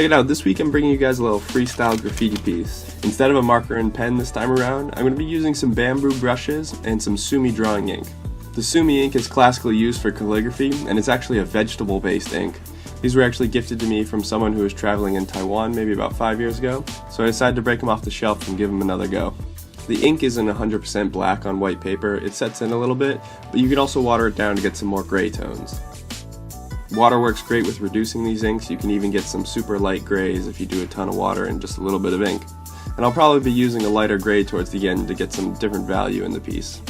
Check it out, this week I'm bringing you guys a little freestyle graffiti piece. Instead of a marker and pen this time around, I'm going to be using some bamboo brushes and some sumi drawing ink. The sumi ink is classically used for calligraphy, and it's actually a vegetable-based ink. These were actually gifted to me from someone who was traveling in Taiwan maybe about 5 years ago, so I decided to break them off the shelf and give them another go. The ink isn't 100% black on white paper, it sets in a little bit, but you can also water it down to get some more gray tones. Water works great with reducing these inks. You can even get some super light grays if you do a ton of water and just a little bit of ink. And I'll probably be using a lighter gray towards the end to get some different value in the piece.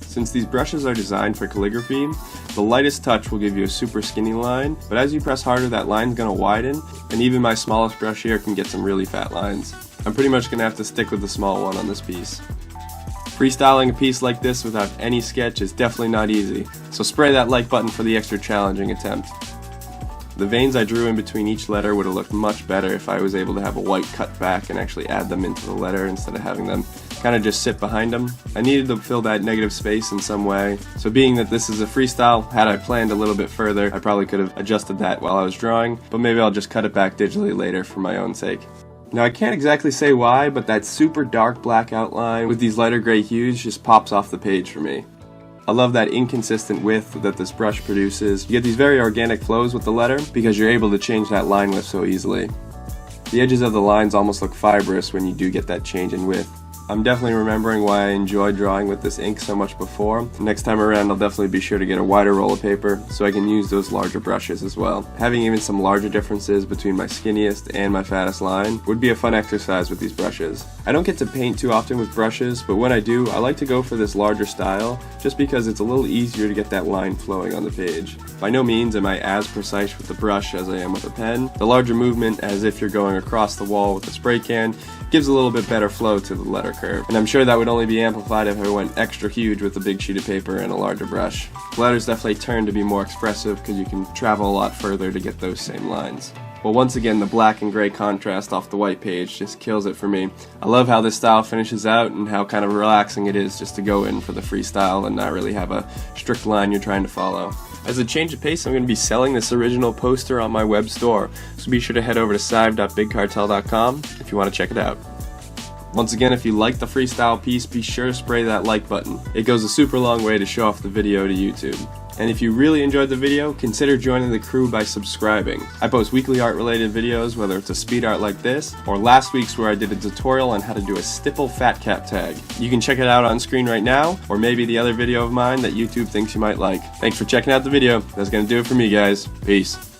Since these brushes are designed for calligraphy, the lightest touch will give you a super skinny line, but as you press harder that line's going to widen, and even my smallest brush here can get some really fat lines. I'm pretty much going to have to stick with the small one on this piece. Freestyling a piece like this without any sketch is definitely not easy, so spray that like button for the extra challenging attempt. The veins I drew in between each letter would have looked much better if I was able to have a white cut back and actually add them into the letter instead of having them kind of just sit behind them. I needed to fill that negative space in some way, so being that this is a freestyle, had I planned a little bit further, I probably could have adjusted that while I was drawing, but maybe I'll just cut it back digitally later for my own sake. Now I can't exactly say why, but that super dark black outline with these lighter gray hues just pops off the page for me. I love that inconsistent width that this brush produces. You get these very organic flows with the letter because you're able to change that line width so easily. The edges of the lines almost look fibrous when you do get that change in width. I'm definitely remembering why I enjoyed drawing with this ink so much before. Next time around I'll definitely be sure to get a wider roll of paper so I can use those larger brushes as well. Having even some larger differences between my skinniest and my fattest line would be a fun exercise with these brushes. I don't get to paint too often with brushes, but when I do, I like to go for this larger style just because it's a little easier to get that line flowing on the page. By no means am I as precise with the brush as I am with a pen. The larger movement, as if you're going across the wall with a spray can, gives a little bit better flow to the letter curve, and I'm sure that would only be amplified if I went extra huge with a big sheet of paper and a larger brush. Letters definitely turn to be more expressive because you can travel a lot further to get those same lines. Well, once again, the black and gray contrast off the white page just kills it for me. I love how this style finishes out and how kind of relaxing it is just to go in for the freestyle and not really have a strict line you're trying to follow. As a change of pace, I'm going to be selling this original poster on my web store, so be sure to head over to SIVE.bigcartel.com if you want to check it out. Once again, if you like the freestyle piece, be sure to spray that like button. It goes a super long way to show off the video to YouTube. And if you really enjoyed the video, consider joining the crew by subscribing. I post weekly art related videos, whether it's a speed art like this, or last week's where I did a tutorial on how to do a stipple fat cap tag. You can check it out on screen right now, or maybe the other video of mine that YouTube thinks you might like. Thanks for checking out the video. That's gonna do it for me, guys. Peace.